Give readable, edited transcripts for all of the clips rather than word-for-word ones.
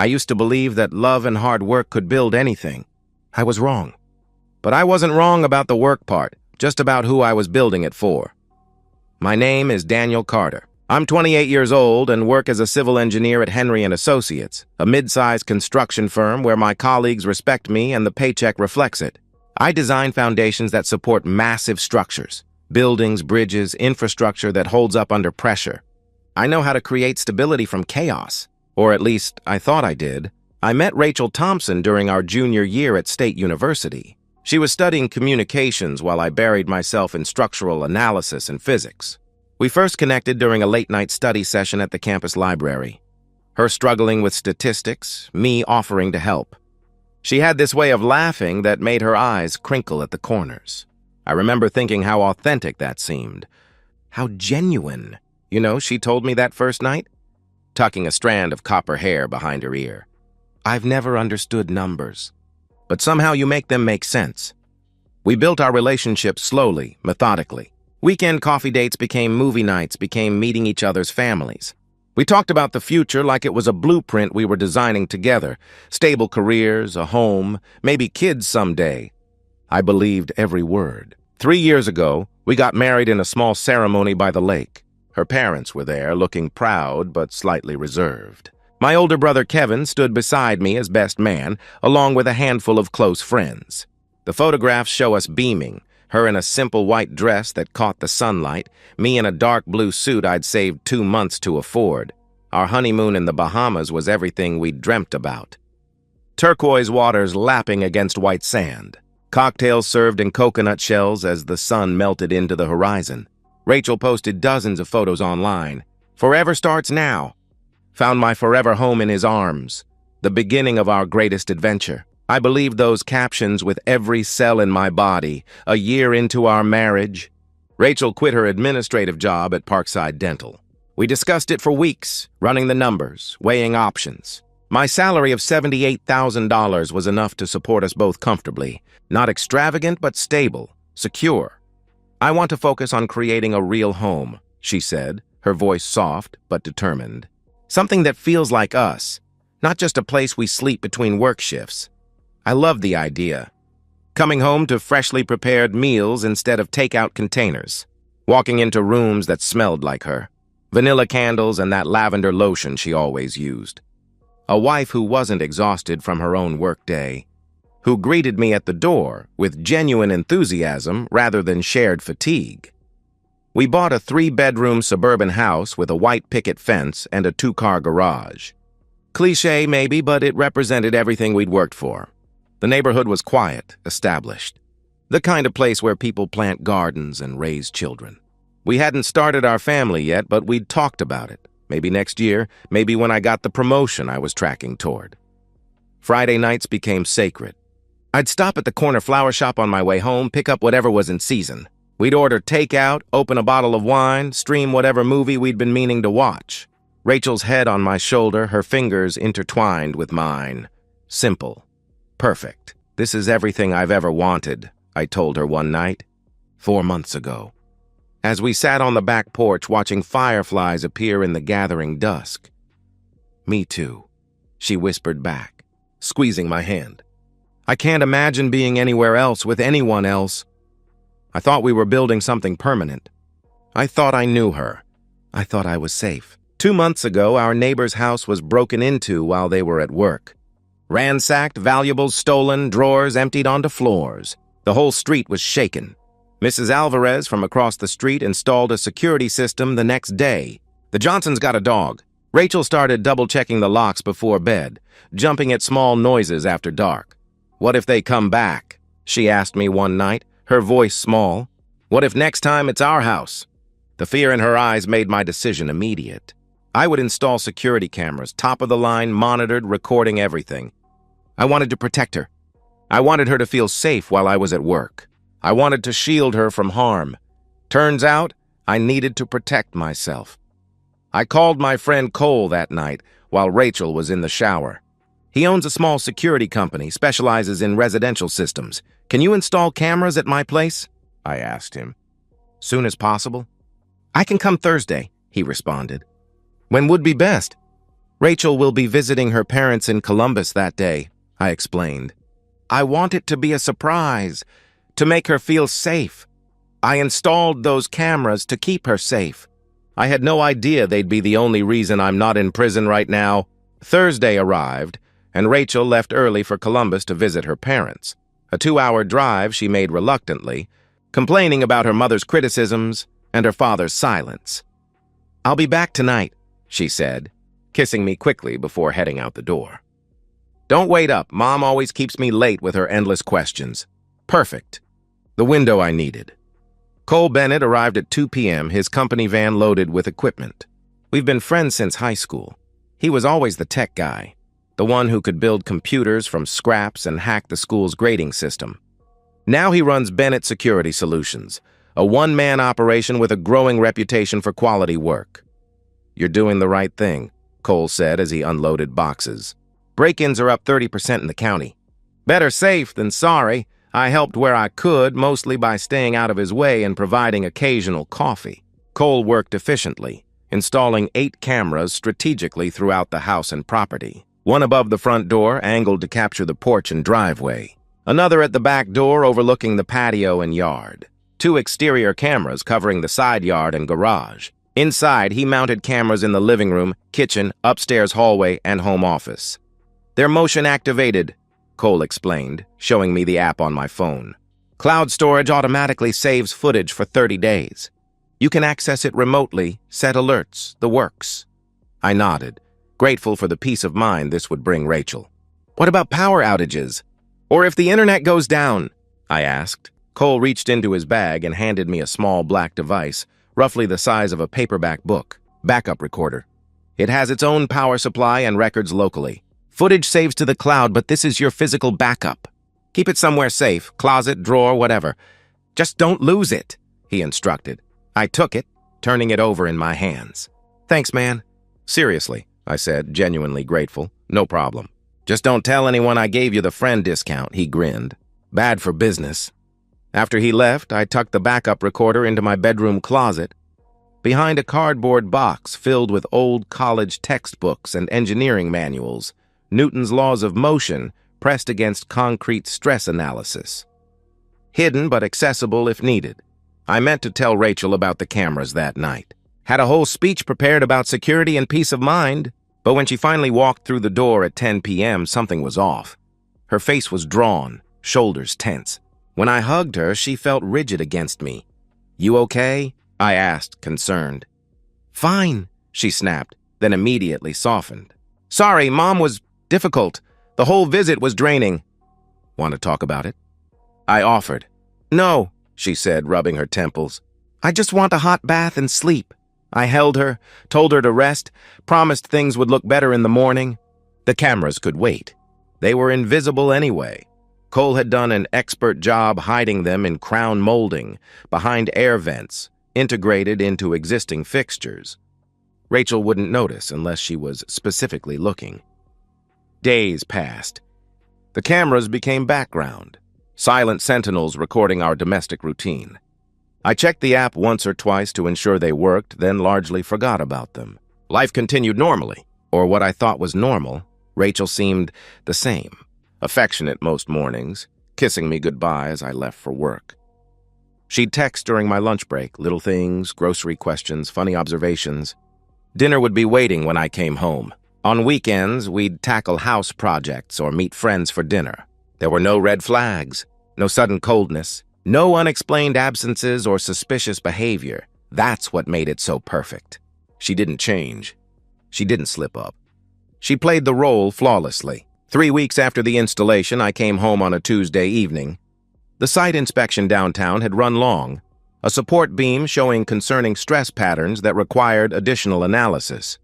I used to believe that love and hard work could build anything. I was wrong. But I wasn't wrong about the work part, just about who I was building it for. My name is Daniel Carter. I'm 28 years old and work as a civil engineer at Henry & Associates, a mid-sized construction firm where my colleagues respect me and the paycheck reflects it. I design foundations that support massive structures, buildings, bridges, infrastructure that holds up under pressure. I know how to create stability from chaos, or at least I thought I did. I met Rachel Thompson during our junior year at State University. She was studying communications while I buried myself in structural analysis and physics. We first connected during a late-night study session at the campus library. Her struggling with statistics, me offering to help. She had this way of laughing that made her eyes crinkle at the corners. I remember thinking how authentic that seemed. How genuine. You know, she told me that first night, tucking a strand of copper hair behind her ear. I've never understood numbers, but somehow you make them make sense. We built our relationship slowly, methodically. Weekend coffee dates became movie nights, became meeting each other's families. We talked about the future like it was a blueprint we were designing together. Stable careers, a home, maybe kids someday. I believed every word. 3 years ago, we got married in a small ceremony by the lake. Her parents were there, looking proud but slightly reserved. My older brother Kevin stood beside me as best man, along with a handful of close friends. The photographs show us beaming, her in a simple white dress that caught the sunlight, me in a dark blue suit I'd saved 2 months to afford. Our honeymoon in the Bahamas was everything we'd dreamt about. Turquoise waters lapping against white sand. Cocktails served in coconut shells as the sun melted into the horizon. Rachel posted dozens of photos online. Forever starts now. Found my forever home in his arms. The beginning of our greatest adventure. I believed those captions with every cell in my body. A year into our marriage. Rachel quit her administrative job at Parkside Dental. We discussed it for weeks, running the numbers, weighing options. My salary of $78,000 was enough to support us both comfortably. Not extravagant, but stable, secure. I want to focus on creating a real home, she said, her voice soft but determined. Something that feels like us, not just a place we sleep between work shifts. I love the idea. Coming home to freshly prepared meals instead of takeout containers. Walking into rooms that smelled like her. Vanilla candles and that lavender lotion she always used. A wife who wasn't exhausted from her own workday. Who greeted me at the door with genuine enthusiasm rather than shared fatigue. We bought a 3-bedroom suburban house with a white picket fence and a 2-car garage. Cliché maybe, but it represented everything we'd worked for. The neighborhood was quiet, established. The kind of place where people plant gardens and raise children. We hadn't started our family yet, but we'd talked about it. Maybe next year, maybe when I got the promotion I was tracking toward. Friday nights became sacred. I'd stop at the corner flower shop on my way home, pick up whatever was in season. We'd order takeout, open a bottle of wine, stream whatever movie we'd been meaning to watch. Rachel's head on my shoulder, her fingers intertwined with mine. Simple. Perfect. This is everything I've ever wanted, I told her one night, 4 months ago. As we sat on the back porch watching fireflies appear in the gathering dusk. Me too, she whispered back, squeezing my hand. I can't imagine being anywhere else with anyone else. I thought we were building something permanent. I thought I knew her. I thought I was safe. 2 months ago, our neighbor's house was broken into while they were at work. Ransacked, valuables stolen, drawers emptied onto floors. The whole street was shaken. Mrs. Alvarez from across the street installed a security system the next day. The Johnsons got a dog. Rachel started double-checking the locks before bed, jumping at small noises after dark. What if they come back? She asked me one night, her voice small. What if next time it's our house? The fear in her eyes made my decision immediate. I would install security cameras, top of the line, monitored, recording everything. I wanted to protect her. I wanted her to feel safe while I was at work. I wanted to shield her from harm. Turns out, I needed to protect myself. I called my friend Cole that night while Rachel was in the shower. He owns a small security company, specializes in residential systems. Can you install cameras at my place? I asked him. Soon as possible. I can come Thursday, he responded. When would be best? Rachel will be visiting her parents in Columbus that day, I explained. I want it to be a surprise, to make her feel safe. I installed those cameras to keep her safe. I had no idea they'd be the only reason I'm not in prison right now. Thursday arrived, and Rachel left early for Columbus to visit her parents. A 2-hour drive she made reluctantly, complaining about her mother's criticisms and her father's silence. I'll be back tonight, she said, kissing me quickly before heading out the door. Don't wait up. Mom always keeps me late with her endless questions. Perfect. The window I needed. Cole Bennett arrived at 2 p.m., his company van loaded with equipment. We've been friends since high school. He was always the tech guy, the one who could build computers from scraps and hack the school's grading system. Now he runs Bennett Security Solutions, a one-man operation with a growing reputation for quality work. You're doing the right thing, Cole said as he unloaded boxes. Break-ins are up 30% in the county. Better safe than sorry. I helped where I could, mostly by staying out of his way and providing occasional coffee. Cole worked efficiently, installing 8 cameras strategically throughout the house and property. One above the front door, angled to capture the porch and driveway. Another at the back door, overlooking the patio and yard. 2 exterior cameras covering the side yard and garage. Inside, he mounted cameras in the living room, kitchen, upstairs hallway, and home office. They're motion-activated, Cole explained, showing me the app on my phone. Cloud storage automatically saves footage for 30 days. You can access it remotely, set alerts, the works. I nodded, grateful for the peace of mind this would bring Rachel. What about power outages? Or if the internet goes down? I asked. Cole reached into his bag and handed me a small black device, roughly the size of a paperback book. Backup recorder. It has its own power supply and records locally. Footage saves to the cloud, but this is your physical backup. Keep it somewhere safe, closet, drawer, whatever. Just don't lose it, he instructed. I took it, turning it over in my hands. Thanks, man. Seriously, I said, genuinely grateful. No problem. Just don't tell anyone I gave you the friend discount, he grinned. Bad for business. After he left, I tucked the backup recorder into my bedroom closet, behind a cardboard box filled with old college textbooks and engineering manuals. Newton's laws of motion pressed against concrete stress analysis. Hidden but accessible if needed. I meant to tell Rachel about the cameras that night. Had a whole speech prepared about security and peace of mind, but when she finally walked through the door at 10 p.m., something was off. Her face was drawn, shoulders tense. When I hugged her, she felt rigid against me. You okay? I asked, concerned. Fine, she snapped, then immediately softened. Sorry, Mom was difficult. The whole visit was draining. Want to talk about it? I offered. No, she said, rubbing her temples. I just want a hot bath and sleep. I held her, told her to rest, promised things would look better in the morning. The cameras could wait. They were invisible anyway. Cole had done an expert job hiding them in crown molding, behind air vents, integrated into existing fixtures. Rachel wouldn't notice unless she was specifically looking. Days passed. The cameras became background, silent sentinels recording our domestic routine. I checked the app once or twice to ensure they worked, then largely forgot about them. Life continued normally, or what I thought was normal. Rachel seemed the same, affectionate most mornings, kissing me goodbye as I left for work. She'd text during my lunch break, little things, grocery questions, funny observations. Dinner would be waiting when I came home. On weekends, we'd tackle house projects or meet friends for dinner. There were no red flags, no sudden coldness, no unexplained absences or suspicious behavior. That's what made it so perfect. She didn't change. She didn't slip up. She played the role flawlessly. 3 weeks after the installation, I came home on a Tuesday evening. The site inspection downtown had run long, a support beam showing concerning stress patterns that required additional analysis.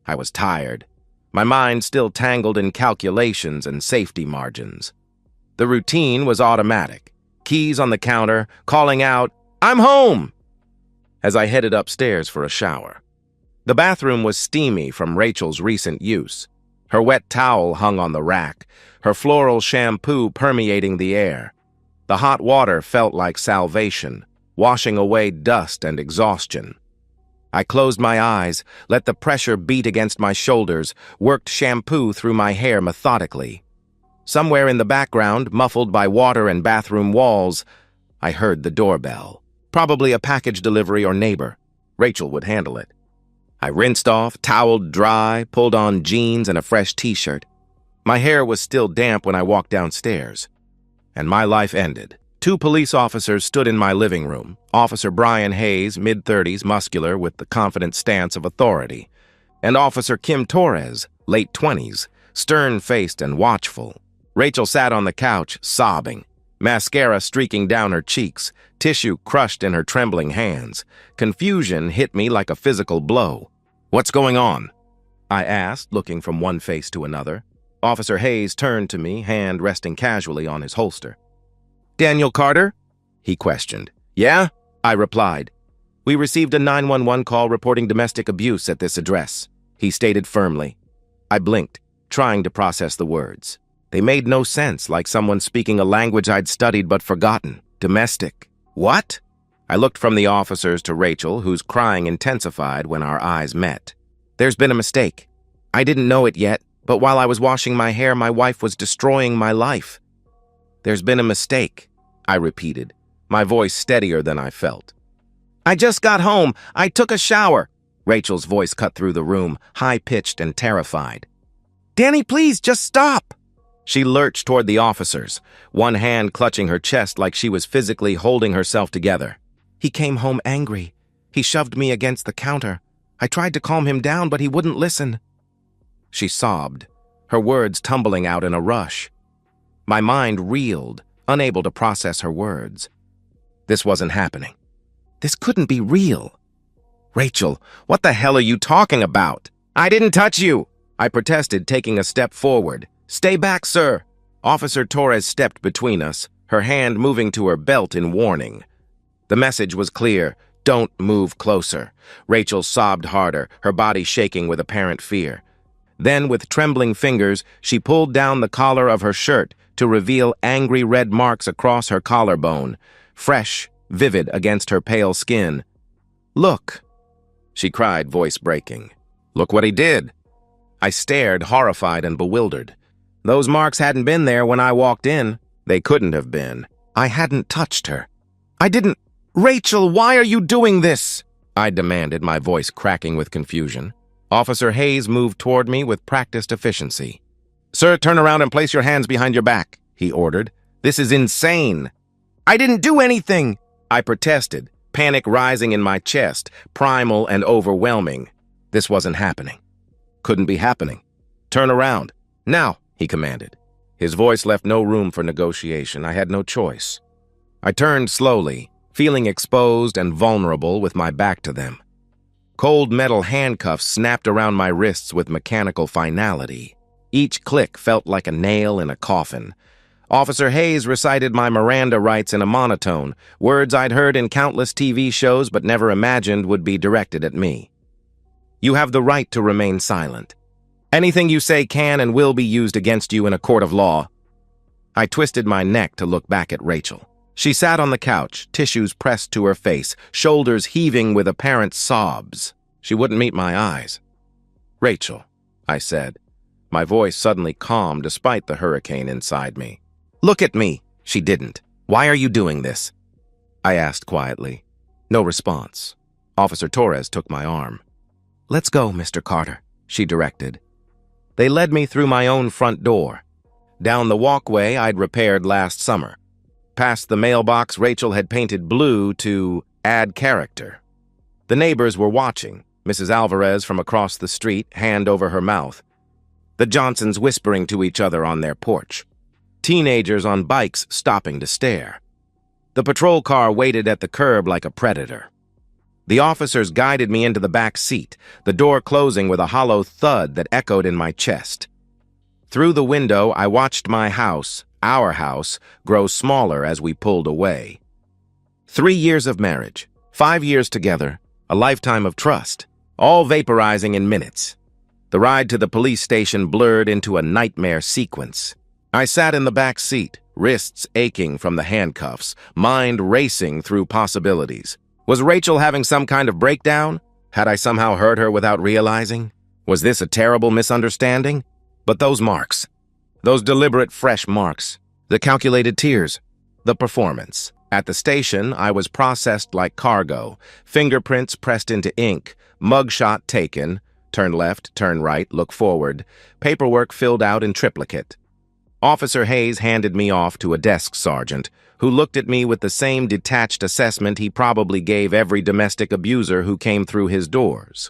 I was tired, my mind still tangled in calculations and safety margins. The routine was automatic, keys on the counter, calling out, "I'm home!" as I headed upstairs for a shower. The bathroom was steamy from Rachel's recent use. Her wet towel hung on the rack, her floral shampoo permeating the air. The hot water felt like salvation, washing away dust and exhaustion. I closed my eyes, let the pressure beat against my shoulders, worked shampoo through my hair methodically. Somewhere in the background, muffled by water and bathroom walls, I heard the doorbell. Probably a package delivery or neighbor. Rachel would handle it. I rinsed off, toweled dry, pulled on jeans and a fresh t-shirt. My hair was still damp when I walked downstairs. And my life ended. 2 police officers stood in my living room. Officer Brian Hayes, mid-30s, muscular, with the confident stance of authority. And Officer Kim Torres, late 20s, stern-faced and watchful. Rachel sat on the couch, sobbing, mascara streaking down her cheeks, tissue crushed in her trembling hands. Confusion hit me like a physical blow. "What's going on?" I asked, looking from one face to another. Officer Hayes turned to me, hand resting casually on his holster. "Daniel Carter?" he questioned. "Yeah?" I replied. "We received a 911 call reporting domestic abuse at this address," he stated firmly. I blinked, trying to process the words. They made no sense, like someone speaking a language I'd studied but forgotten. Domestic. What? I looked from the officers to Rachel, whose crying intensified when our eyes met. "There's been a mistake. I didn't know it yet, but while I was washing my hair, my wife was destroying my life." "There's been a mistake," I repeated, my voice steadier than I felt. "I just got home. I took a shower." Rachel's voice cut through the room, high-pitched and terrified. "Danny, please, just stop." She lurched toward the officers, one hand clutching her chest like she was physically holding herself together. "He came home angry. He shoved me against the counter. I tried to calm him down, but he wouldn't listen." She sobbed, her words tumbling out in a rush. My mind reeled, unable to process her words. This wasn't happening. This couldn't be real. "Rachel, what the hell are you talking about?" "I didn't touch you," I protested, taking a step forward. "Stay back, sir." Officer Torres stepped between us, her hand moving to her belt in warning. The message was clear: don't move closer. Rachel sobbed harder, her body shaking with apparent fear. Then, with trembling fingers, she pulled down the collar of her shirt to reveal angry red marks across her collarbone, fresh, vivid against her pale skin. "Look," she cried, voice breaking. "Look what he did." I stared, horrified and bewildered. Those marks hadn't been there when I walked in. They couldn't have been. I hadn't touched her. I didn't— "Rachel, why are you doing this?" I demanded, my voice cracking with confusion. Officer Hayes moved toward me with practiced efficiency. "Sir, turn around and place your hands behind your back," he ordered. "This is insane." "I didn't do anything," I protested, panic rising in my chest, primal and overwhelming. This wasn't happening. Couldn't be happening. "Turn around. Now," he commanded. His voice left no room for negotiation. I had no choice. I turned slowly, feeling exposed and vulnerable with my back to them. Cold metal handcuffs snapped around my wrists with mechanical finality. Each click felt like a nail in a coffin. Officer Hayes recited my Miranda rights in a monotone, words I'd heard in countless TV shows but never imagined would be directed at me. "You have the right to remain silent. Anything you say can and will be used against you in a court of law." I twisted my neck to look back at Rachel. She sat on the couch, tissues pressed to her face, shoulders heaving with apparent sobs. She wouldn't meet my eyes. "Rachel," I said, my voice suddenly calm despite the hurricane inside me. "Look at me." She didn't. "Why are you doing this?" I asked quietly. No response. Officer Torres took my arm. "Let's go, Mr. Carter," she directed. They led me through my own front door, down the walkway I'd repaired last summer, past the mailbox Rachel had painted blue to add character. The neighbors were watching, Mrs. Alvarez from across the street, hand over her mouth. The Johnsons whispering to each other on their porch. Teenagers on bikes stopping to stare. The patrol car waited at the curb like a predator. The officers guided me into the back seat, the door closing with a hollow thud that echoed in my chest. Through the window, I watched my house, our house, grow smaller as we pulled away. 3 years of marriage, 5 years together, a lifetime of trust, all vaporizing in minutes. The ride to the police station blurred into a nightmare sequence. I sat in the back seat, wrists aching from the handcuffs, mind racing through possibilities. Was Rachel having some kind of breakdown? Had I somehow heard her without realizing? Was this a terrible misunderstanding? But those marks, those deliberate fresh marks, the calculated tears, the performance. At the station, I was processed like cargo, fingerprints pressed into ink, mugshot taken, turn left, turn right, look forward, paperwork filled out in triplicate. Officer Hayes handed me off to a desk sergeant, who looked at me with the same detached assessment he probably gave every domestic abuser who came through his doors.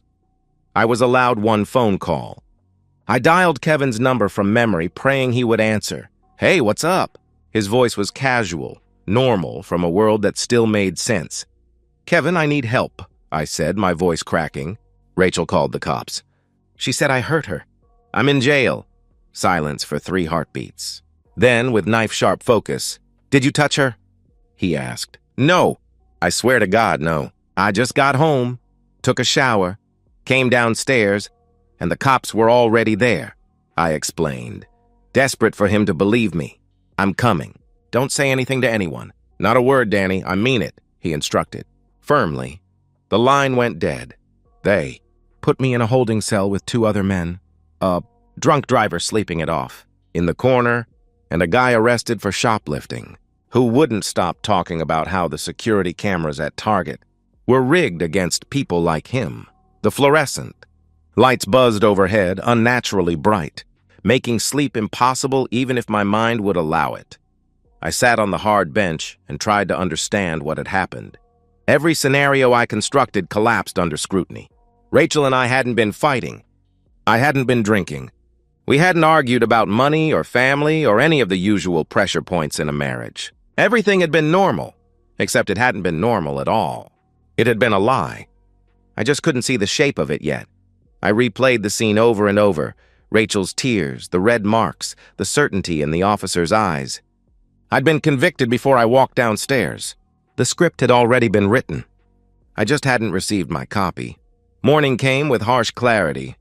I was allowed one phone call. I dialed Kevin's number from memory, praying he would answer. "Hey, what's up?" His voice was casual, normal, from a world that still made sense. "Kevin, I need help," I said, my voice cracking. Rachel called the cops. "She said I hurt her. I'm in jail." Silence for 3 heartbeats. Then, with knife-sharp focus, "Did you touch her?" he asked. "No. I swear to God, no. I just got home, took a shower, came downstairs, and the cops were already there," I explained, desperate for him to believe me. "I'm coming. Don't say anything to anyone." "Not a word, Danny. I mean it," he instructed. Firmly. The line went dead. They put me in a holding cell with 2 other men, a drunk driver sleeping it off, in the corner, and a guy arrested for shoplifting, who wouldn't stop talking about how the security cameras at Target were rigged against people like him. The fluorescent. Lights buzzed overhead, unnaturally bright, making sleep impossible even if my mind would allow it. I sat on the hard bench and tried to understand what had happened. Every scenario I constructed collapsed under scrutiny. Rachel and I hadn't been fighting. I hadn't been drinking. We hadn't argued about money or family or any of the usual pressure points in a marriage. Everything had been normal, except it hadn't been normal at all. It had been a lie. I just couldn't see the shape of it yet. I replayed the scene over and over, Rachel's tears, the red marks, the certainty in the officer's eyes. I'd been convicted before I walked downstairs. The script had already been written. I just hadn't received my copy. Morning came with harsh clarity.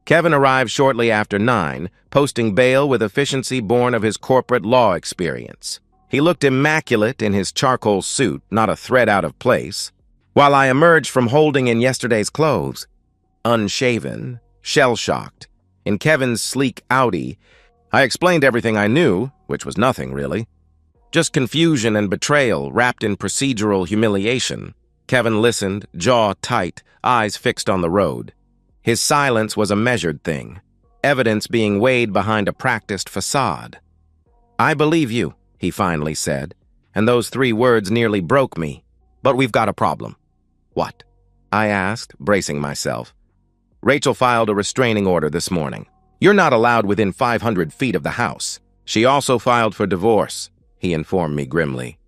Kevin arrived shortly after 9, posting bail with efficiency born of his corporate law experience. He looked immaculate in his charcoal suit, not a thread out of place, while I emerged from holding in yesterday's clothes, unshaven, shell-shocked. In Kevin's sleek Audi, I explained everything I knew, which was nothing, really. Just confusion and betrayal wrapped in procedural humiliation. Kevin listened, jaw tight, eyes fixed on the road. His silence was a measured thing, evidence being weighed behind a practiced facade. "I believe you," he finally said, and those 3 words nearly broke me. "But we've got a problem." "What?" I asked, bracing myself. "Rachel filed a restraining order this morning. You're not allowed within 500 feet of the house. She also filed for divorce," he informed me grimly.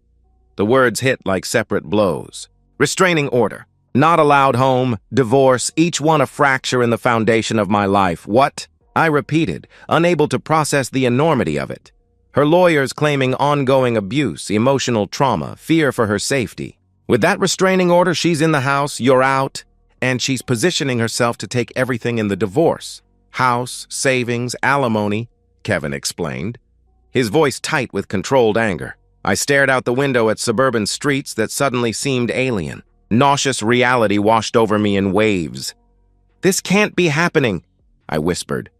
The words hit like separate blows. Restraining order. Not allowed home, divorce, each one a fracture in the foundation of my life. What? I repeated, unable to process the enormity of it. Her lawyers claiming ongoing abuse, emotional trauma, fear for her safety. With that restraining order, she's in the house, you're out, and she's positioning herself to take everything in the divorce. House, savings, alimony, Kevin explained, his voice tight with controlled anger. I stared out the window at suburban streets that suddenly seemed alien. Nauseous reality washed over me in waves. "This can't be happening," I whispered.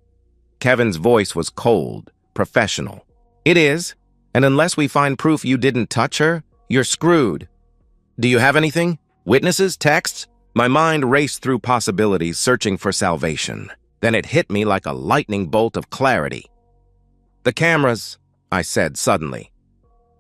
Kevin's voice was cold, professional. "It is, and unless we find proof you didn't touch her, you're screwed. Do you have anything? Witnesses? Texts?" My mind raced through possibilities, searching for salvation. Then it hit me like a lightning bolt of clarity. "The cameras," I said suddenly.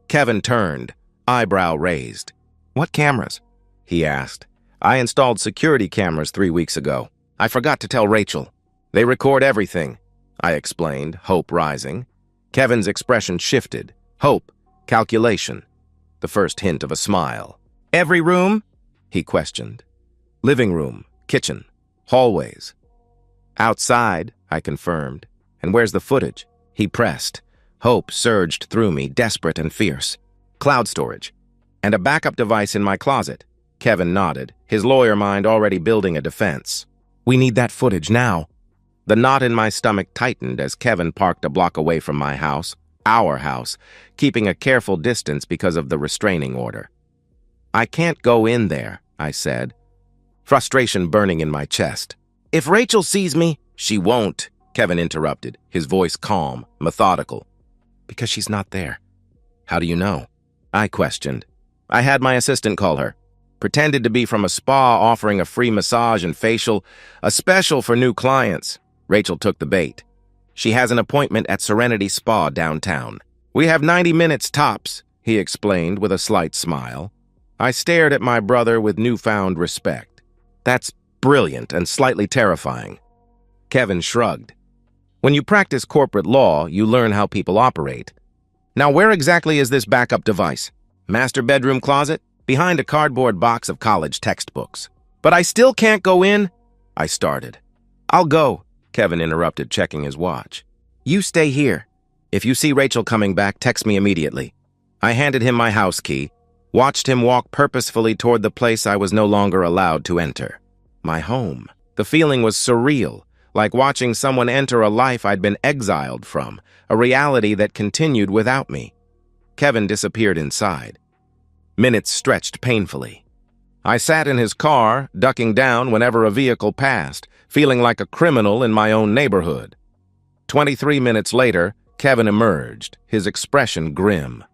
Kevin turned, eyebrow raised. "What cameras?" he asked. "I installed security cameras 3 weeks ago. I forgot to tell Rachel. They record everything," I explained, hope rising. Kevin's expression shifted. Hope, calculation, the first hint of a smile. "Every room?" he questioned. "Living room, kitchen, hallways." "Outside," I confirmed. "And where's the footage?" He pressed. Hope surged through me, desperate and fierce. "Cloud storage. And a backup device in my closet." Kevin nodded, his lawyer mind already building a defense. "We need that footage now." The knot in my stomach tightened as Kevin parked a block away from my house, our house, keeping a careful distance because of the restraining order. "I can't go in there," I said. frustration burning in my chest. If Rachel sees me, she won't, Kevin interrupted, his voice calm, methodical. Because she's not there. How do you know? I questioned. I had my assistant call her. Pretended to be from a spa offering a free massage and facial, a special for new clients. Rachel took the bait. She has an appointment at Serenity Spa downtown. We have 90 minutes tops, he explained with a slight smile. I stared at my brother with newfound respect. That's brilliant and slightly terrifying. Kevin shrugged. When you practice corporate law, you learn how people operate. Now, where exactly is this backup device? Master bedroom closet? Behind a cardboard box of college textbooks. But I still can't go in, I started. I'll go, Kevin interrupted, checking his watch. You stay here. If you see Rachel coming back, text me immediately. I handed him my house key, watched him walk purposefully toward the place I was no longer allowed to enter. My home. The feeling was surreal, like watching someone enter a life I'd been exiled from, a reality that continued without me. Kevin disappeared inside. Minutes stretched painfully. I sat in his car, ducking down whenever a vehicle passed, feeling like a criminal in my own neighborhood. 23 minutes later, Kevin emerged, his expression grim.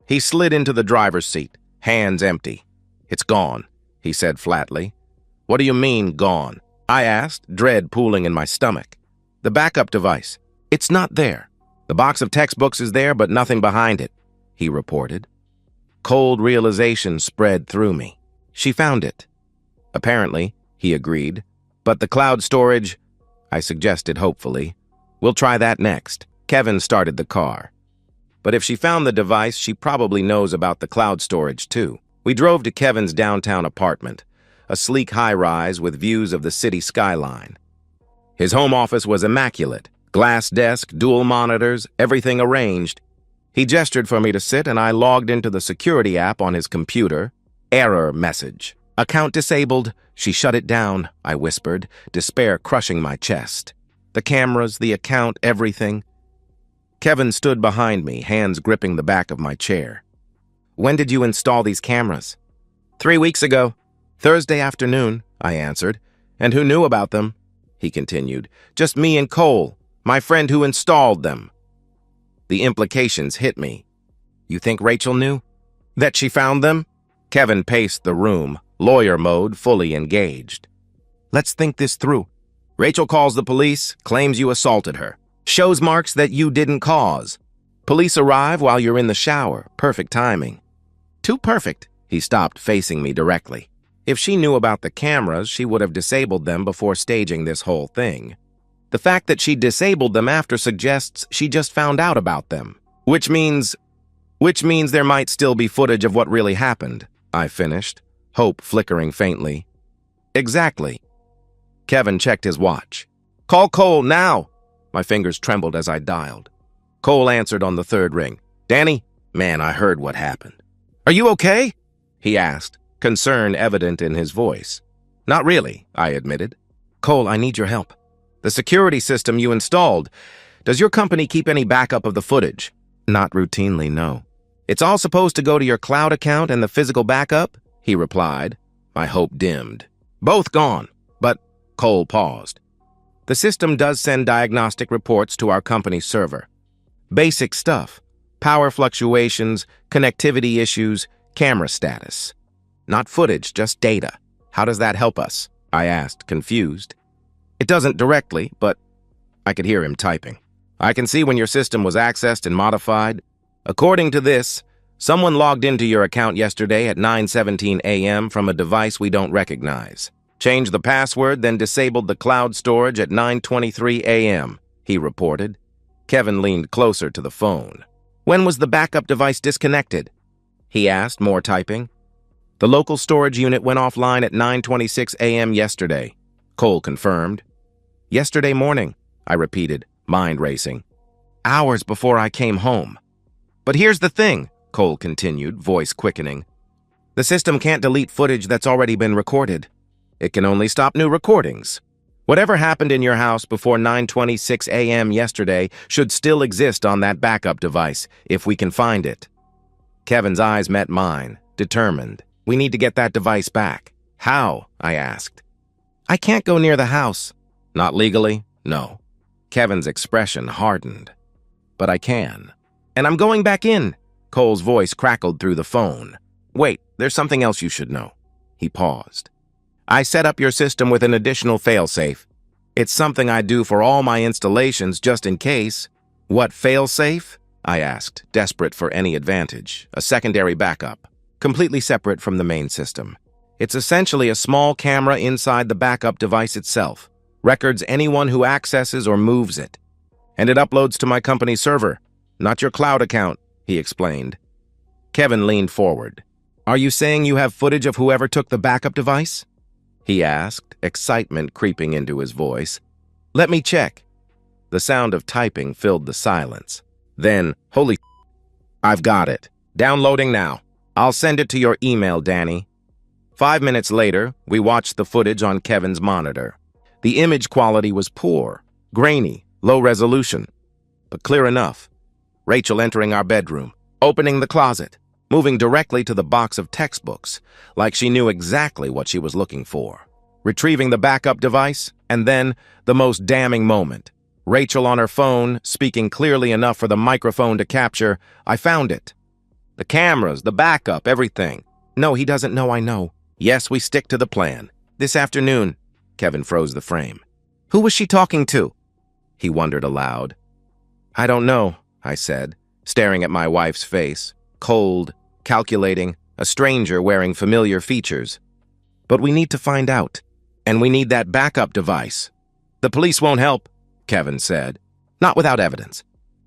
He slid into the driver's seat, hands empty. It's gone, he said flatly. What do you mean, gone? I asked, dread pooling in my stomach. The backup device. It's not there. The box of textbooks is there, but nothing behind it, he reported. Cold realization spread through me. She found it. Apparently, he agreed. But the cloud storage, I suggested hopefully. We'll try that next. Kevin started the car. But if she found the device, she probably knows about the cloud storage too. We drove to Kevin's downtown apartment, a sleek high-rise with views of the city skyline. His home office was immaculate. Glass desk, dual monitors, everything arranged. He gestured for me to sit, and I logged into the security app on his computer. Error message. Account disabled. She shut it down, I whispered, despair crushing my chest. The cameras, the account, everything. Kevin stood behind me, hands gripping the back of my chair. When did you install these cameras? 3 weeks ago. Thursday afternoon, I answered. And who knew about them? He continued. Just me and Cole, my friend who installed them. The implications hit me. You think Rachel knew? That she found them? Kevin paced the room, lawyer mode, fully engaged. Let's think this through. Rachel calls the police, claims you assaulted her. Shows marks that you didn't cause. Police arrive while you're in the shower. Perfect timing. Too perfect. He stopped, facing me directly. If she knew about the cameras, she would have disabled them before staging this whole thing. The fact that she disabled them after suggests she just found out about them. Which means there might still be footage of what really happened, I finished, hope flickering faintly. Exactly. Kevin checked his watch. Call Cole now! My fingers trembled as I dialed. Cole answered on the third ring. Danny? Man, I heard what happened. Are you okay? He asked, concern evident in his voice. Not really, I admitted. Cole, I need your help. The security system you installed, does your company keep any backup of the footage? Not routinely, no. It's all supposed to go to your cloud account and the physical backup? He replied. My hope dimmed. Both gone, but Cole paused. The system does send diagnostic reports to our company's server. Basic stuff. Power fluctuations, connectivity issues, camera status. Not footage, just data. How does that help us? I asked, confused. It doesn't directly, but I could hear him typing. I can see when your system was accessed and modified. According to this, someone logged into your account yesterday at 9:17 a.m. from a device we don't recognize. Changed the password, then disabled the cloud storage at 9:23 a.m., he reported. Kevin leaned closer to the phone. When was the backup device disconnected? He asked, more typing. The local storage unit went offline at 9:26 a.m. yesterday, Cole confirmed. Yesterday morning, I repeated, mind racing. Hours before I came home. But here's the thing, Cole continued, voice quickening. The system can't delete footage that's already been recorded. It can only stop new recordings. Whatever happened in your house before 9:26 a.m. yesterday should still exist on that backup device, if we can find it. Kevin's eyes met mine, determined. We need to get that device back. How? I asked. I can't go near the house. Not legally? No. Kevin's expression hardened. But I can. And I'm going back in. Cole's voice crackled through the phone. Wait, there's something else you should know. He paused. I set up your system with an additional failsafe. It's something I do for all my installations just in case. What failsafe? I asked, desperate for any advantage. A secondary backup, completely separate from the main system. It's essentially a small camera inside the backup device itself. Records anyone who accesses or moves it. And it uploads to my company server, not your cloud account, he explained. Kevin leaned forward. Are you saying you have footage of whoever took the backup device? He asked, excitement creeping into his voice. Let me check. The sound of typing filled the silence. Then, holy I've got it. Downloading now. I'll send it to your email, Danny. 5 minutes later, we watched the footage on Kevin's monitor. The image quality was poor, grainy, low resolution, but clear enough. Rachel entering our bedroom, opening the closet, moving directly to the box of textbooks, like she knew exactly what she was looking for. Retrieving the backup device, and then the most damning moment. Rachel on her phone, speaking clearly enough for the microphone to capture, I found it. The cameras, the backup, everything. No, he doesn't know I know. Yes, we stick to the plan. This afternoon. Kevin froze the frame. Who was she talking to? He wondered aloud. I don't know, I said, staring at my wife's face. Cold, calculating, a stranger wearing familiar features. But we need to find out. And we need that backup device. The police won't help, Kevin said. Not without evidence.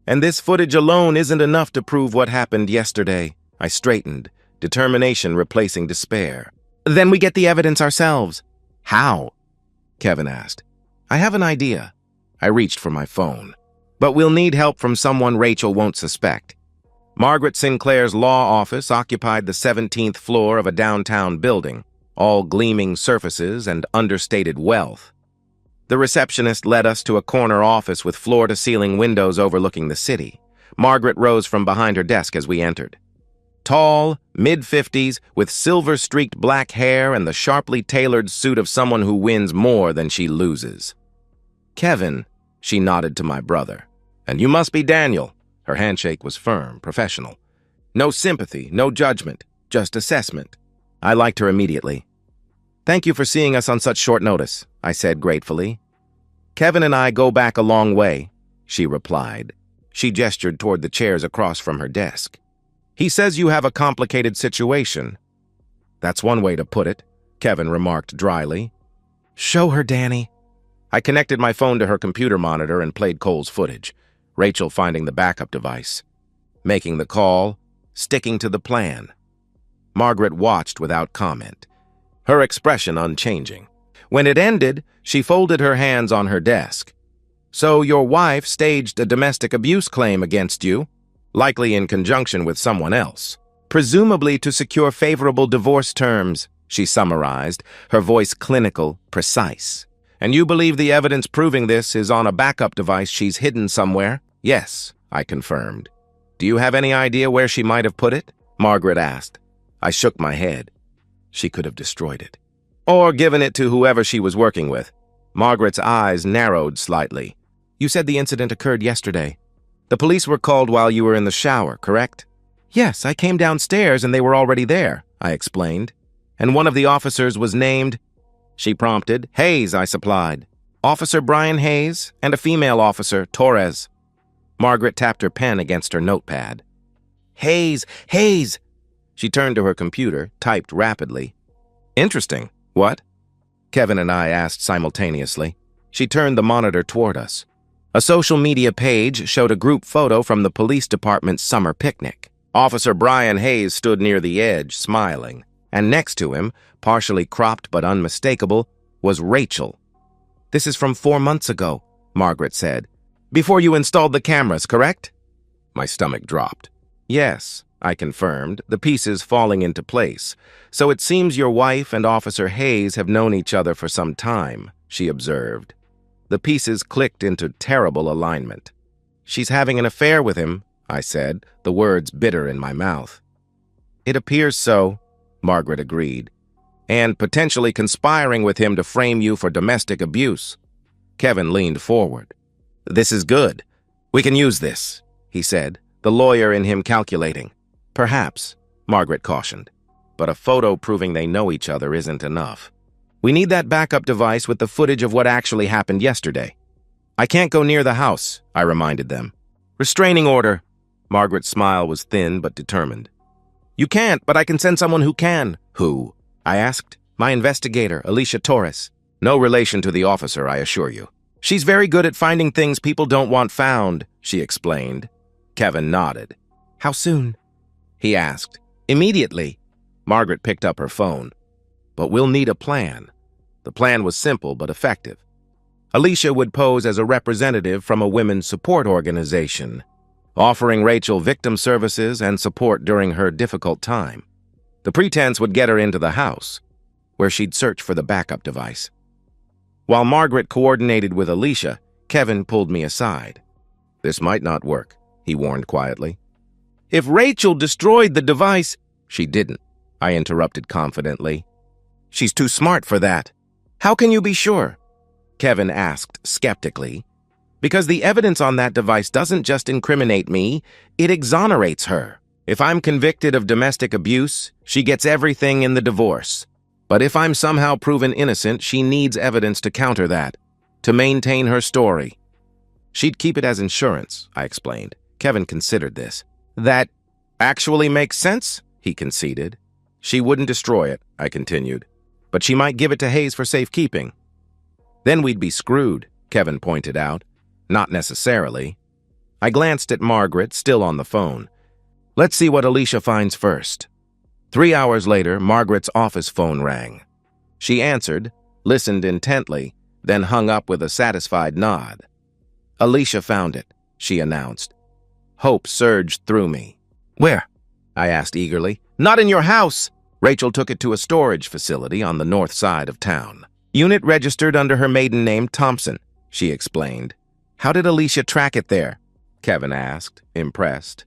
And this footage alone isn't enough to prove what happened yesterday. I straightened, determination replacing despair. Then we get the evidence ourselves. How? Kevin asked. I have an idea. I reached for my phone. But we'll need help from someone Rachel won't suspect. Margaret Sinclair's law office occupied the 17th floor of a downtown building, all gleaming surfaces and understated wealth. The receptionist led us to a corner office with floor-to-ceiling windows overlooking the city. Margaret rose from behind her desk as we entered. Tall, mid-50s, with silver-streaked black hair and the sharply tailored suit of someone who wins more than she loses. Kevin, she nodded to my brother. And you must be Daniel. Her handshake was firm, professional. No sympathy, no judgment, just assessment. I liked her immediately. Thank you for seeing us on such short notice, I said gratefully. Kevin and I go back a long way, she replied. She gestured toward the chairs across from her desk. He says you have a complicated situation. That's one way to put it, Kevin remarked dryly. Show her, Danny. I connected my phone to her computer monitor and played Cole's footage. Rachel finding the backup device. Making the call, sticking to the plan. Margaret watched without comment, her expression unchanging. When it ended, she folded her hands on her desk. So your wife staged a domestic abuse claim against you, likely in conjunction with someone else, presumably to secure favorable divorce terms, she summarized, her voice clinical, precise. And you believe the evidence proving this is on a backup device she's hidden somewhere? Yes, I confirmed. Do you have any idea where she might have put it? Margaret asked. I shook my head. She could have destroyed it. Or given it to whoever she was working with. Margaret's eyes narrowed slightly. You said the incident occurred yesterday. The police were called while you were in the shower, correct? Yes, I came downstairs and they were already there, I explained. And one of the officers was named, she prompted. Hayes, I supplied. Officer Brian Hayes and a female officer, Torres. Margaret tapped her pen against her notepad. Hayes! Hayes! She turned to her computer, typed rapidly. Interesting. What? Kevin and I asked simultaneously. She turned the monitor toward us. A social media page showed a group photo from the police department's summer picnic. Officer Brian Hayes stood near the edge, smiling. And next to him, partially cropped but unmistakable, was Rachel. This is from 4 months ago, Margaret said. Before you installed the cameras, correct? My stomach dropped. Yes, I confirmed, the pieces falling into place. So it seems your wife and Officer Hayes have known each other for some time, she observed. The pieces clicked into terrible alignment. She's having an affair with him, I said, the words bitter in my mouth. It appears so, Margaret agreed. and potentially conspiring with him to frame you for domestic abuse. Kevin leaned forward. "This is good. We can use this," he said, the lawyer in him calculating. "Perhaps," Margaret cautioned, "but a photo proving they know each other isn't enough. We need that backup device with the footage of what actually happened yesterday." "I can't go near the house," I reminded them. "Restraining order." Margaret's smile was thin but determined. "You can't, but I can send someone who can." "Who?" I asked. "My investigator, Alicia Torres." "No relation to the officer, I assure you." "She's very good at finding things people don't want found," she explained. Kevin nodded. "How soon?" he asked. "Immediately." Margaret picked up her phone. "But we'll need a plan." The plan was simple but effective. Alicia would pose as a representative from a women's support organization, offering Rachel victim services and support during her difficult time. The pretense would get her into the house, where she'd search for the backup device. While Margaret coordinated with Alicia, Kevin pulled me aside. "This might not work," he warned quietly. "If Rachel destroyed the device—" "She didn't," I interrupted confidently. "She's too smart for that." "How can you be sure?" Kevin asked skeptically. "Because the evidence on that device doesn't just incriminate me, it exonerates her. If I'm convicted of domestic abuse, she gets everything in the divorce. But if I'm somehow proven innocent, she needs evidence to counter that, to maintain her story." "She'd keep it as insurance," I explained. Kevin considered this. "That actually makes sense," he conceded. "She wouldn't destroy it," I continued, "but she might give it to Hayes for safekeeping." "Then we'd be screwed," Kevin pointed out. "Not necessarily." I glanced at Margaret, still on the phone. "Let's see what Alicia finds first." 3 hours later, Margaret's office phone rang. She answered, listened intently, then hung up with a satisfied nod. "Alicia found it," she announced. Hope surged through me. "Where?" I asked eagerly. "Not in your house." Rachel took it to a storage facility on the north side of town. "Unit registered under her maiden name, Thompson," she explained. "How did Alicia track it there?" Kevin asked, impressed.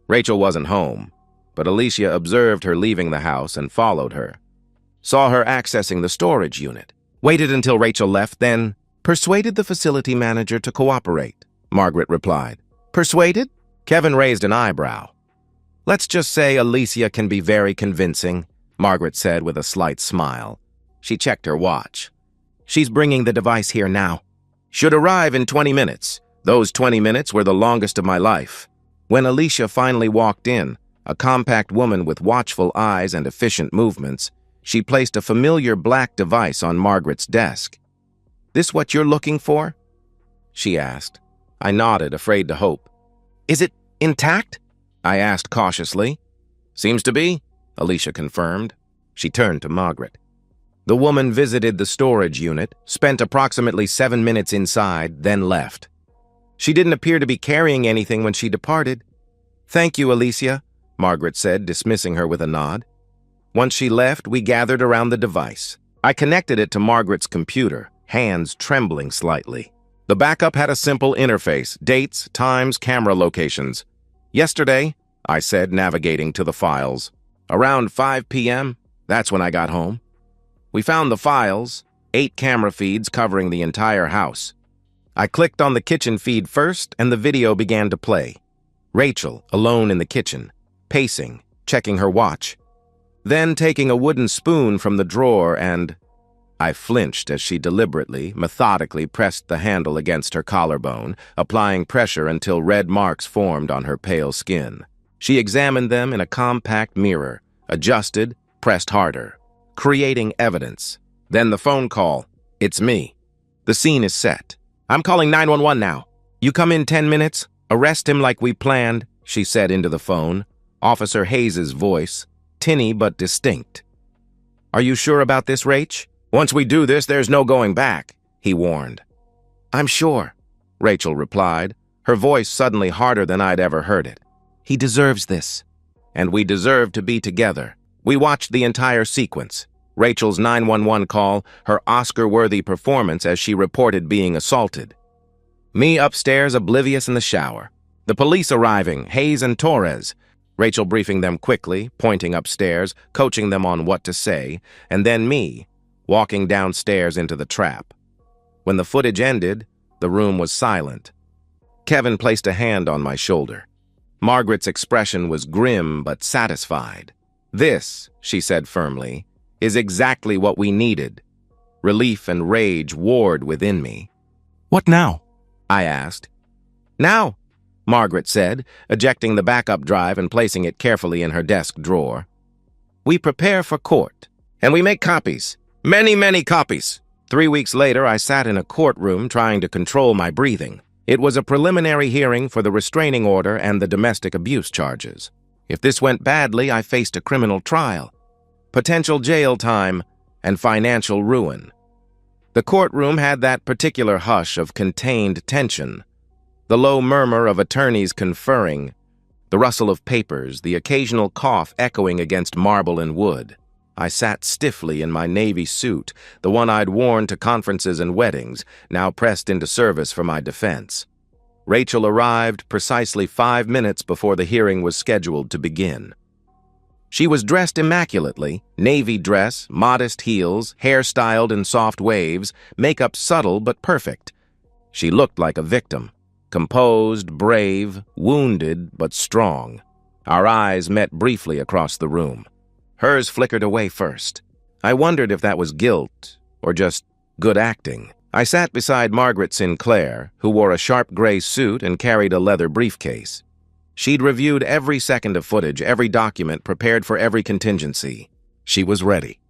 Rachel wasn't home, but Alicia observed her leaving the house and followed her. Saw her accessing the storage unit. Waited until Rachel left, then persuaded the facility manager to cooperate, Margaret replied. "Persuaded?" Kevin raised an eyebrow. "Let's just say Alicia can be very convincing," Margaret said with a slight smile. She checked her watch. "She's bringing the device here now. Should arrive in 20 minutes. Those 20 minutes were the longest of my life." When Alicia finally walked in, a compact woman with watchful eyes and efficient movements, she placed a familiar black device on Margaret's desk. "This what you're looking for?" she asked. I nodded, afraid to hope. "Is it intact?" I asked cautiously. "Seems to be," Alicia confirmed. She turned to Margaret. The woman visited the storage unit, spent approximately 7 minutes inside, then left. She didn't appear to be carrying anything when she departed. "Thank you, Alicia," Margaret said, dismissing her with a nod. Once she left, we gathered around the device. I connected it to Margaret's computer, hands trembling slightly. The backup had a simple interface, dates, times, camera locations. "Yesterday," I said, navigating to the files. "Around 5 p.m., that's when I got home." We found the files, 8 camera feeds covering the entire house. I clicked on the kitchen feed first, and the video began to play. Rachel, alone in the kitchen, pacing, checking her watch. Then taking a wooden spoon from the drawer and... I flinched as she deliberately, methodically pressed the handle against her collarbone, applying pressure until red marks formed on her pale skin. She examined them in a compact mirror, adjusted, pressed harder, creating evidence. Then the phone call. "It's me. The scene is set. I'm calling 911 now. You come in 10 minutes, arrest him like we planned," she said into the phone. Officer Hayes's voice, tinny but distinct. "Are you sure about this, Rach? Once we do this, there's no going back," he warned. "I'm sure," Rachel replied, her voice suddenly harder than I'd ever heard it. "He deserves this." And we deserve to be together. We watched the entire sequence. Rachel's 911 call, her Oscar-worthy performance as she reported being assaulted. Me upstairs oblivious in the shower. The police arriving, Hayes and Torres. Rachel briefing them quickly, pointing upstairs, coaching them on what to say, and then me, walking downstairs into the trap. When the footage ended, the room was silent. Kevin placed a hand on my shoulder. Margaret's expression was grim but satisfied. "This," she said firmly, "is exactly what we needed." Relief and rage warred within me. "What now?" I asked. "Now," Margaret said, ejecting the backup drive and placing it carefully in her desk drawer. "We prepare for court, and we make copies. Many, many copies." 3 weeks later, I sat in a courtroom trying to control my breathing. It was a preliminary hearing for the restraining order and the domestic abuse charges. If this went badly, I faced a criminal trial, potential jail time, and financial ruin. The courtroom had that particular hush of contained tension. The low murmur of attorneys conferring, the rustle of papers, the occasional cough echoing against marble and wood. I sat stiffly in my navy suit, the one I'd worn to conferences and weddings, now pressed into service for my defense. Rachel arrived precisely 5 minutes before the hearing was scheduled to begin. She was dressed immaculately, navy dress, modest heels, hair styled in soft waves, makeup subtle but perfect. She looked like a victim. Composed, brave, wounded, but strong. Our eyes met briefly across the room. Hers flickered away first. I wondered if that was guilt or just good acting. I sat beside Margaret Sinclair, who wore a sharp gray suit and carried a leather briefcase. She'd reviewed every second of footage, every document, prepared for every contingency. She was ready.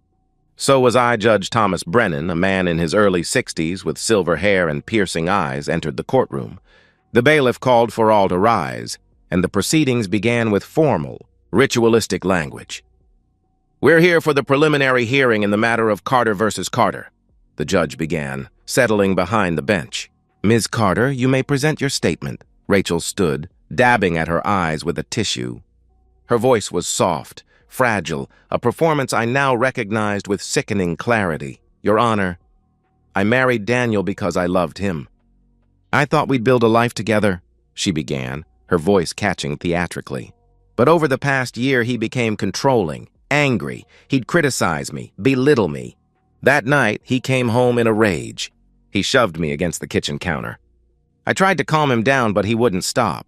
So was I. Judge Thomas Brennan, a man in his early 60s with silver hair and piercing eyes, entered the courtroom. The bailiff called for all to rise, and the proceedings began with formal, ritualistic language. "We're here for the preliminary hearing in the matter of Carter versus Carter," the judge began, settling behind the bench. "Ms. Carter, you may present your statement." Rachel stood, dabbing at her eyes with a tissue. Her voice was soft, fragile, a performance I now recognized with sickening clarity. "Your Honor, I married Daniel because I loved him. I thought we'd build a life together," she began, her voice catching theatrically. "But over the past year, he became controlling, angry. He'd criticize me, belittle me. That night, he came home in a rage. He shoved me against the kitchen counter. I tried to calm him down, but he wouldn't stop.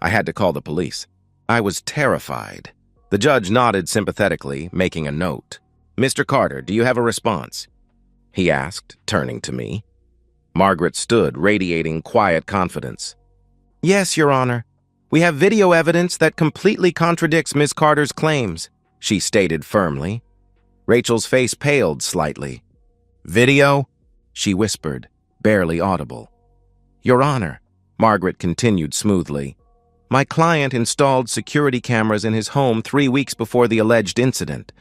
I had to call the police. I was terrified." The judge nodded sympathetically, making a note. "Mr. Carter, do you have a response?" he asked, turning to me. Margaret stood, radiating quiet confidence. "Yes, Your Honor. We have video evidence that completely contradicts Ms. Carter's claims," she stated firmly. Rachel's face paled slightly. "Video?" she whispered, barely audible. "Your Honor," Margaret continued smoothly, "my client installed security cameras in his home 3 weeks before the alleged incident.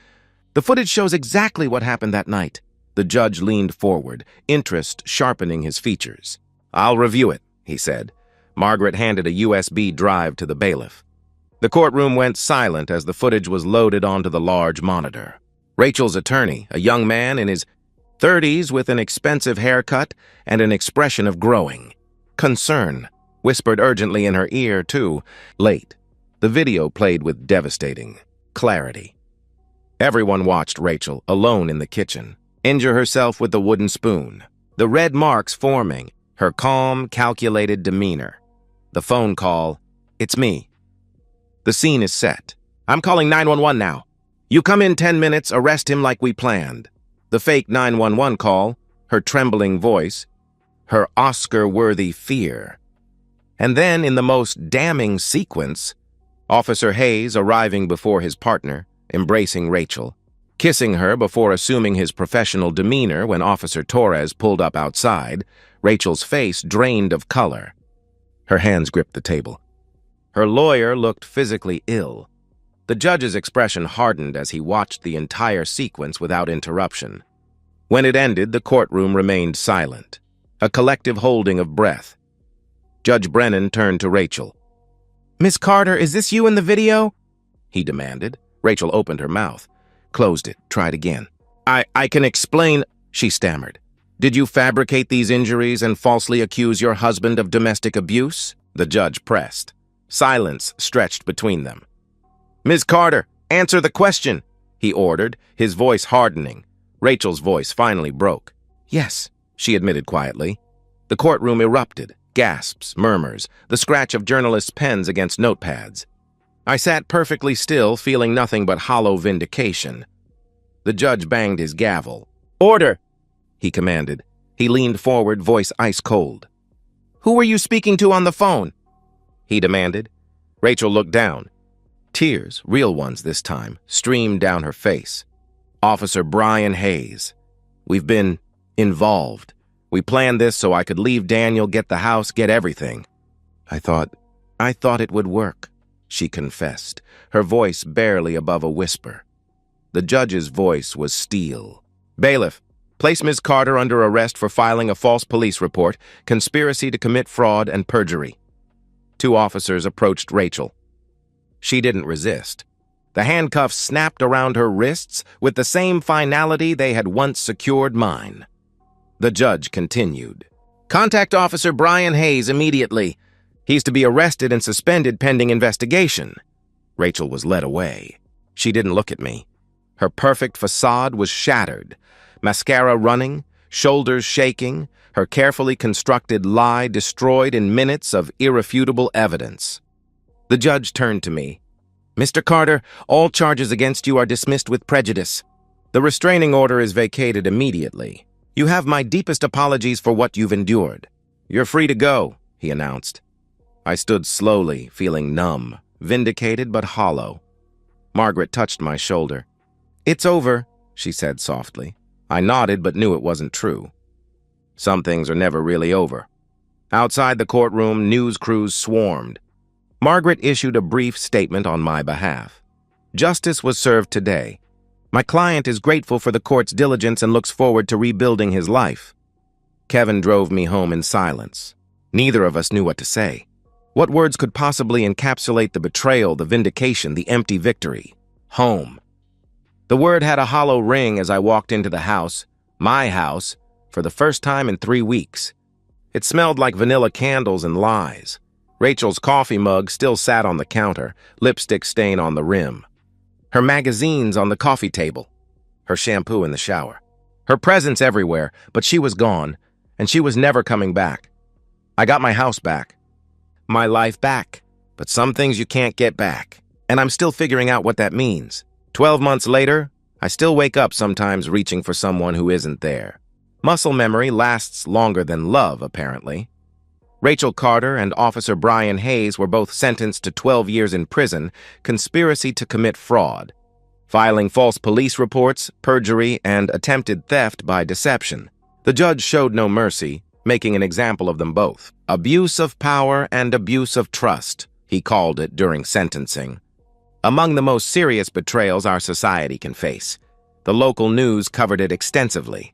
The footage shows exactly what happened that night." The judge leaned forward, interest sharpening his features. "I'll review it," he said. Margaret handed a USB drive to the bailiff. The courtroom went silent as the footage was loaded onto the large monitor. Rachel's attorney, a young man in his 30s with an expensive haircut and an expression of growing concern, whispered urgently in her ear, too. Late. The video played with devastating clarity. Everyone watched Rachel, alone in the kitchen, injure herself with the wooden spoon, the red marks forming, her calm, calculated demeanor. The phone call, "It's me." The scene is set. "I'm calling 911 now. You come in 10 minutes, arrest him like we planned." The fake 911 call, her trembling voice, her Oscar-worthy fear. And then, in the most damning sequence, Officer Hayes arriving before his partner, embracing Rachel, kissing her before assuming his professional demeanor when Officer Torres pulled up outside, Rachel's face drained of color. Her hands gripped the table. Her lawyer looked physically ill. The judge's expression hardened as he watched the entire sequence without interruption. When it ended, the courtroom remained silent, a collective holding of breath. Judge Brennan turned to Rachel. "Miss Carter, is this you in the video?" he demanded. Rachel opened her mouth, closed it, tried again. I can explain," she stammered. "Did you fabricate these injuries and falsely accuse your husband of domestic abuse?" The judge pressed. Silence stretched between them. "Ms. Carter, answer the question," he ordered, his voice hardening. Rachel's voice finally broke. "Yes," she admitted quietly. The courtroom erupted, gasps, murmurs, the scratch of journalists' pens against notepads. I sat perfectly still, feeling nothing but hollow vindication. The judge banged his gavel. "Order!" he commanded. He leaned forward, voice ice cold. "Who were you speaking to on the phone?" he demanded. Rachel looked down. Tears, real ones this time, streamed down her face. "Officer Brian Hayes. We've been involved. We planned this so I could leave Daniel, get the house, get everything. I thought it would work," she confessed, her voice barely above a whisper. The judge's voice was steel. "Bailiff, place Ms. Carter under arrest for filing a false police report, conspiracy to commit fraud, and perjury." Two officers approached Rachel. She didn't resist. The handcuffs snapped around her wrists with the same finality they had once secured mine. The judge continued. "Contact Officer Brian Hayes immediately. He's to be arrested and suspended pending investigation." Rachel was led away. She didn't look at me. Her perfect facade was shattered. Mascara running, shoulders shaking, her carefully constructed lie destroyed in minutes of irrefutable evidence. The judge turned to me. "Mr. Carter, all charges against you are dismissed with prejudice. The restraining order is vacated immediately. You have my deepest apologies for what you've endured. You're free to go," he announced. I stood slowly, feeling numb, vindicated but hollow. Margaret touched my shoulder. "It's over," she said softly. I nodded but knew it wasn't true. Some things are never really over. Outside the courtroom, news crews swarmed. Margaret issued a brief statement on my behalf. "Justice was served today. My client is grateful for the court's diligence and looks forward to rebuilding his life." Kevin drove me home in silence. Neither of us knew what to say. What words could possibly encapsulate the betrayal, the vindication, the empty victory? Home. The word had a hollow ring as I walked into the house, my house, for the first time in 3 weeks. It smelled like vanilla candles and lies. Rachel's coffee mug still sat on the counter, lipstick stain on the rim. Her magazines on the coffee table. Her shampoo in the shower. Her presence everywhere, but she was gone, and she was never coming back. I got my house back. My life back. But some things you can't get back. And I'm still figuring out what that means. 12 months later, I still wake up sometimes reaching for someone who isn't there. Muscle memory lasts longer than love, apparently. Rachel Carter and Officer Brian Hayes were both sentenced to 12 years in prison, conspiracy to commit fraud, filing false police reports, perjury, and attempted theft by deception. The judge showed no mercy, making an example of them both. Abuse of power and abuse of trust, he called it during sentencing. Among the most serious betrayals our society can face. The local news covered it extensively.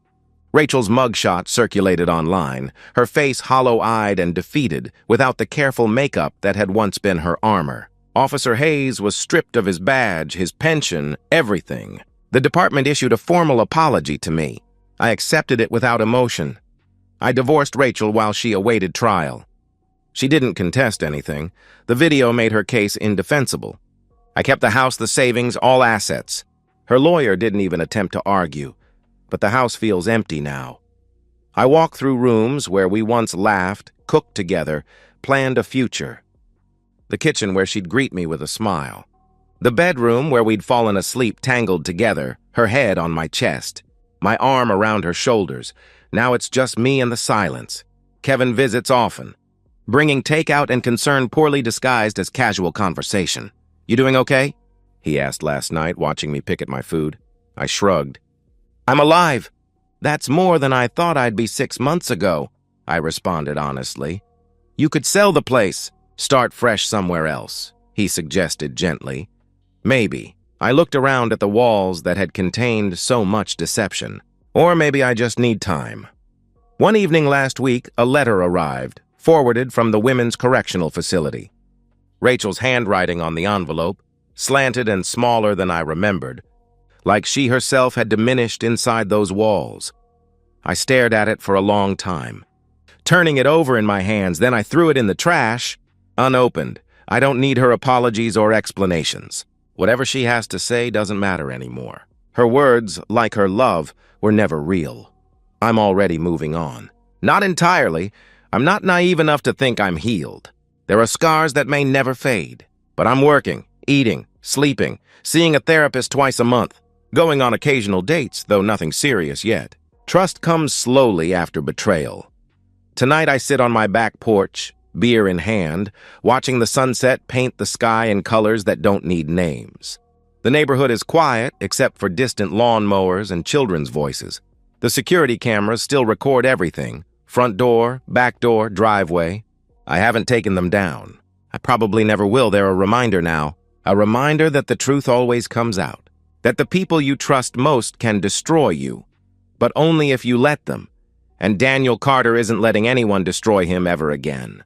Rachel's mugshot circulated online, her face hollow-eyed and defeated, without the careful makeup that had once been her armor. Officer Hayes was stripped of his badge, his pension, everything. The department issued a formal apology to me. I accepted it without emotion. I divorced Rachel while she awaited trial. She didn't contest anything. The video made her case indefensible. I kept the house, the savings, all assets. Her lawyer didn't even attempt to argue. But the house feels empty now. I walk through rooms where we once laughed, cooked together, planned a future. The kitchen where she'd greet me with a smile. The bedroom where we'd fallen asleep tangled together, her head on my chest, my arm around her shoulders. Now it's just me and the silence. Kevin visits often, bringing takeout and concern poorly disguised as casual conversation. "You doing okay?" he asked last night, watching me pick at my food. I shrugged. "I'm alive. That's more than I thought I'd be 6 months ago," I responded honestly. "You could sell the place, start fresh somewhere else," he suggested gently. Maybe. I looked around at the walls that had contained so much deception. Or maybe I just need time. One evening last week, a letter arrived, forwarded from the Women's Correctional Facility. Rachel's handwriting on the envelope, slanted and smaller than I remembered, like she herself had diminished inside those walls. I stared at it for a long time, turning it over in my hands. Then I threw it in the trash, unopened. I don't need her apologies or explanations. Whatever she has to say doesn't matter anymore. Her words, like her love, were never real. I'm already moving on. Not entirely. I'm not naive enough to think I'm healed. There are scars that may never fade. But I'm working, eating, sleeping, seeing a therapist twice a month, going on occasional dates, though nothing serious yet. Trust comes slowly after betrayal. Tonight I sit on my back porch, beer in hand, watching the sunset paint the sky in colors that don't need names. The neighborhood is quiet, except for distant lawnmowers and children's voices. The security cameras still record everything: front door, back door, driveway. I haven't taken them down. I probably never will. They're a reminder now. A reminder that the truth always comes out. That the people you trust most can destroy you, but only if you let them. And Daniel Carter isn't letting anyone destroy him ever again.